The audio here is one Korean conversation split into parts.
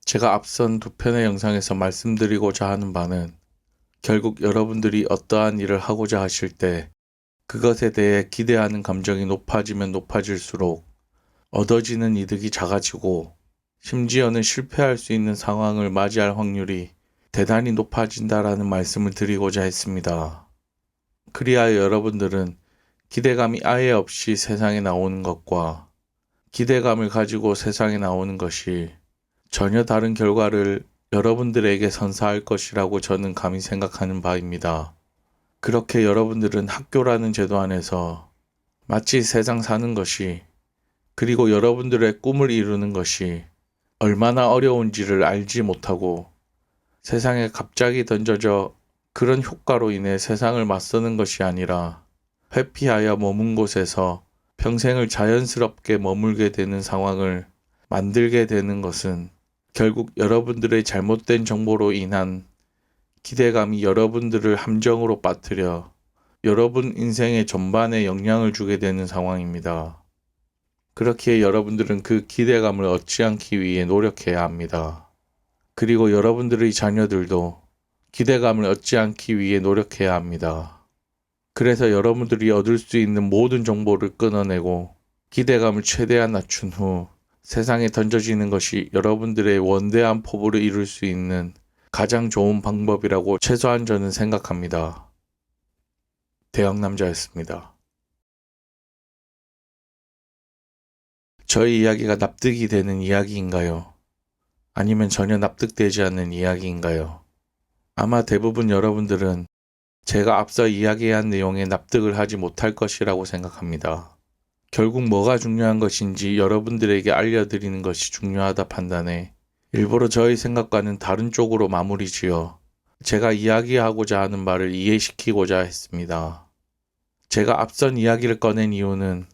제가 앞선 두 편의 영상에서 말씀드리고자 하는 바는 결국 여러분들이 어떠한 일을 하고자 하실 때 그것에 대해 기대하는 감정이 높아지면 높아질수록 얻어지는 이득이 작아지고 심지어는 실패할 수 있는 상황을 맞이할 확률이 대단히 높아진다라는 말씀을 드리고자 했습니다. 그리하여 여러분들은 기대감이 아예 없이 세상에 나오는 것과 기대감을 가지고 세상에 나오는 것이 전혀 다른 결과를 여러분들에게 선사할 것이라고 저는 감히 생각하는 바입니다. 그렇게 여러분들은 학교라는 제도 안에서 마치 세상 사는 것이 그리고 여러분들의 꿈을 이루는 것이 얼마나 어려운지를 알지 못하고 세상에 갑자기 던져져 그런 효과로 인해 세상을 맞서는 것이 아니라 회피하여 머문 곳에서 평생을 자연스럽게 머물게 되는 상황을 만들게 되는 것은 결국 여러분들의 잘못된 정보로 인한 기대감이 여러분들을 함정으로 빠뜨려 여러분 인생의 전반에 영향을 주게 되는 상황입니다. 그렇기에 여러분들은 그 기대감을 얻지 않기 위해 노력해야 합니다. 그리고 여러분들의 자녀들도 기대감을 얻지 않기 위해 노력해야 합니다. 그래서 여러분들이 얻을 수 있는 모든 정보를 끊어내고 기대감을 최대한 낮춘 후 세상에 던져지는 것이 여러분들의 원대한 포부를 이룰 수 있는 가장 좋은 방법이라고 최소한 저는 생각합니다. 대형남자였습니다. 저의 이야기가 납득이 되는 이야기인가요? 아니면 전혀 납득되지 않는 이야기인가요? 아마 대부분 여러분들은 제가 앞서 이야기한 내용에 납득을 하지 못할 것이라고 생각합니다. 결국 뭐가 중요한 것인지 여러분들에게 알려드리는 것이 중요하다 판단해 일부러 저의 생각과는 다른 쪽으로 마무리 지어 제가 이야기하고자 하는 말을 이해시키고자 했습니다. 제가 앞선 이야기를 꺼낸 이유는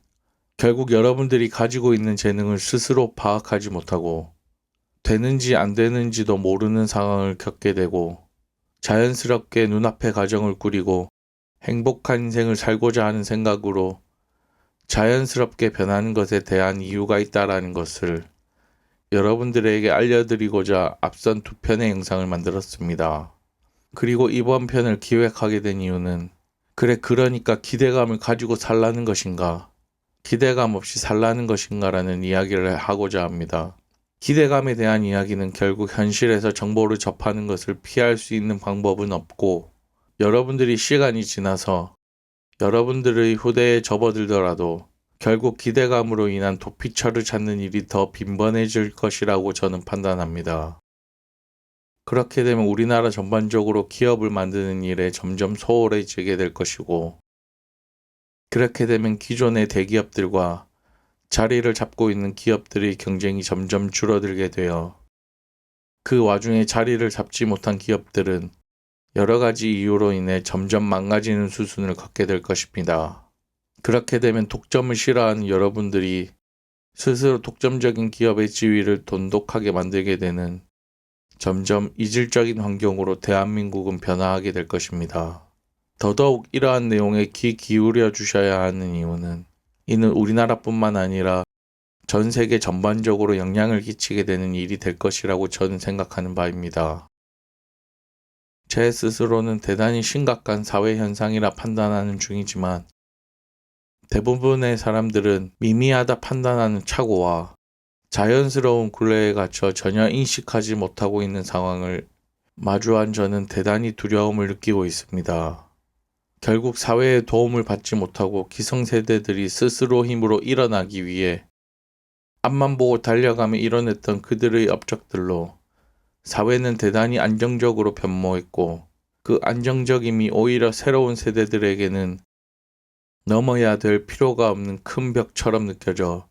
결국 여러분들이 가지고 있는 재능을 스스로 파악하지 못하고 되는지 안 되는지도 모르는 상황을 겪게 되고 자연스럽게 눈앞에 가정을 꾸리고 행복한 인생을 살고자 하는 생각으로 자연스럽게 변하는 것에 대한 이유가 있다라는 것을 여러분들에게 알려드리고자 앞선 두 편의 영상을 만들었습니다. 그리고 이번 편을 기획하게 된 이유는 그러니까 기대감을 가지고 살라는 것인가 기대감 없이 살라는 것인가라는 이야기를 하고자 합니다. 기대감에 대한 이야기는 결국 현실에서 정보를 접하는 것을 피할 수 있는 방법은 없고 여러분들이 시간이 지나서 여러분들의 후대에 접어들더라도 결국 기대감으로 인한 도피처를 찾는 일이 더 빈번해질 것이라고 저는 판단합니다. 그렇게 되면 우리나라 전반적으로 기업을 만드는 일에 점점 소홀해지게 될 것이고 그렇게 되면 기존의 대기업들과 자리를 잡고 있는 기업들의 경쟁이 점점 줄어들게 되어 그 와중에 자리를 잡지 못한 기업들은 여러 가지 이유로 인해 점점 망가지는 수순을 걷게 될 것입니다. 그렇게 되면 독점을 싫어하는 여러분들이 스스로 독점적인 기업의 지위를 돈독하게 만들게 되는 점점 이질적인 환경으로 대한민국은 변화하게 될 것입니다. 더더욱 이러한 내용에 귀 기울여 주셔야 하는 이유는 이는 우리나라뿐만 아니라 전 세계 전반적으로 영향을 끼치게 되는 일이 될 것이라고 저는 생각하는 바입니다. 제 스스로는 대단히 심각한 사회 현상이라 판단하는 중이지만 대부분의 사람들은 미미하다 판단하는 착오와 자연스러운 굴레에 갇혀 전혀 인식하지 못하고 있는 상황을 마주한 저는 대단히 두려움을 느끼고 있습니다. 결국 사회의 도움을 받지 못하고 기성세대들이 스스로 힘으로 일어나기 위해 앞만 보고 달려가며 이뤄냈던 그들의 업적들로 사회는 대단히 안정적으로 변모했고 그 안정적임이 오히려 새로운 세대들에게는 넘어야 될 필요가 없는 큰 벽처럼 느껴져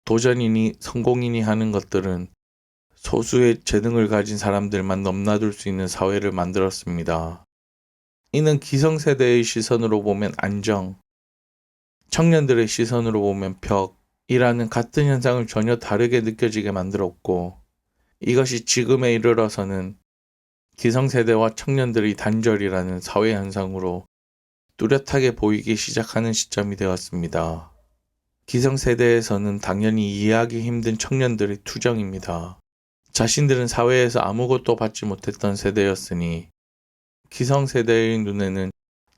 도전이니 성공이니 하는 것들은 소수의 재능을 가진 사람들만 넘나들 수 있는 사회를 만들었습니다. 이는 기성세대의 시선으로 보면 안정, 청년들의 시선으로 보면 벽이라는 같은 현상을 전혀 다르게 느껴지게 만들었고 이것이 지금에 이르러서는 기성세대와 청년들의 단절이라는 사회 현상으로 뚜렷하게 보이기 시작하는 시점이 되었습니다. 기성세대에서는 당연히 이해하기 힘든 청년들의 투정입니다. 자신들은 사회에서 아무것도 받지 못했던 세대였으니 기성세대의 눈에는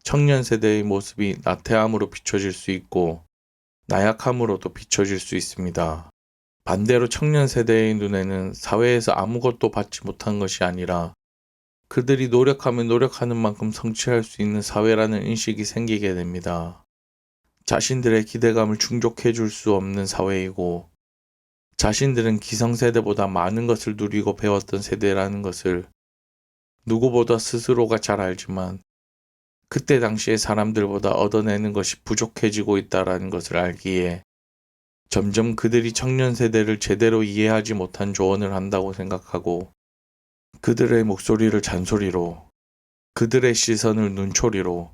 청년세대의 모습이 나태함으로 비춰질 수 있고 나약함으로도 비춰질 수 있습니다. 반대로 청년세대의 눈에는 사회에서 아무것도 받지 못한 것이 아니라 그들이 노력하면 노력하는 만큼 성취할 수 있는 사회라는 인식이 생기게 됩니다. 자신들의 기대감을 충족해 줄 수 없는 사회이고 자신들은 기성세대보다 많은 것을 누리고 배웠던 세대라는 것을 누구보다 스스로가 잘 알지만 그때 당시의 사람들보다 얻어내는 것이 부족해지고 있다는 것을 알기에 점점 그들이 청년 세대를 제대로 이해하지 못한 조언을 한다고 생각하고 그들의 목소리를 잔소리로, 그들의 시선을 눈초리로,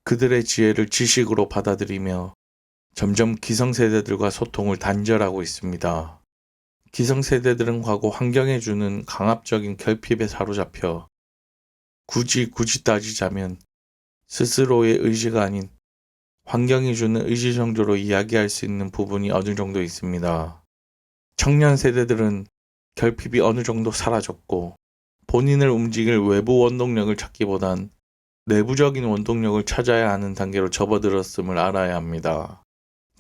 그들의 지혜를 지식으로 받아들이며 점점 기성세대들과 소통을 단절하고 있습니다. 기성세대들은 과거 환경에 주는 강압적인 결핍에 사로잡혀 굳이 따지자면 스스로의 의지가 아닌 환경이 주는 의지정조로 이야기할 수 있는 부분이 어느 정도 있습니다. 청년 세대들은 결핍이 어느 정도 사라졌고 본인을 움직일 외부 원동력을 찾기보단 내부적인 원동력을 찾아야 하는 단계로 접어들었음을 알아야 합니다.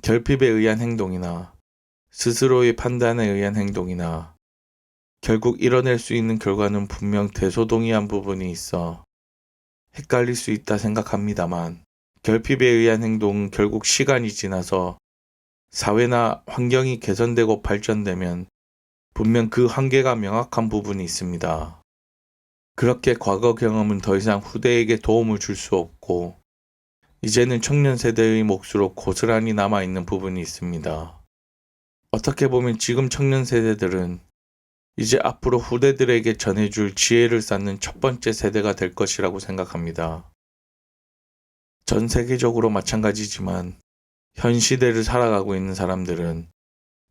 결핍에 의한 행동이나 스스로의 판단에 의한 행동이나 결국 이뤄낼 수 있는 결과는 분명 대소동의한 부분이 있어 헷갈릴 수 있다 생각합니다만 결핍에 의한 행동은 결국 시간이 지나서 사회나 환경이 개선되고 발전되면 분명 그 한계가 명확한 부분이 있습니다. 그렇게 과거 경험은 더 이상 후대에게 도움을 줄 수 없고 이제는 청년 세대의 몫으로 고스란히 남아있는 부분이 있습니다. 어떻게 보면 지금 청년 세대들은 이제 앞으로 후대들에게 전해줄 지혜를 쌓는 첫 번째 세대가 될 것이라고 생각합니다. 전 세계적으로 마찬가지지만 현 시대를 살아가고 있는 사람들은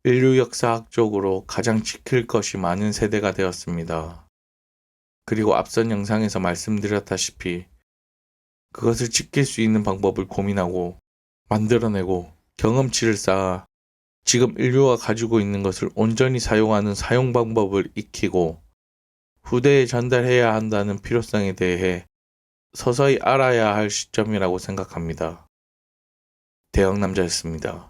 인류 역사학적으로 가장 지킬 것이 많은 세대가 되었습니다. 그리고 앞선 영상에서 말씀드렸다시피 그것을 지킬 수 있는 방법을 고민하고 만들어내고 경험치를 쌓아 지금 인류가 가지고 있는 것을 온전히 사용하는 사용 방법을 익히고 후대에 전달해야 한다는 필요성에 대해 서서히 알아야 할 시점이라고 생각합니다. 대형남자였습니다.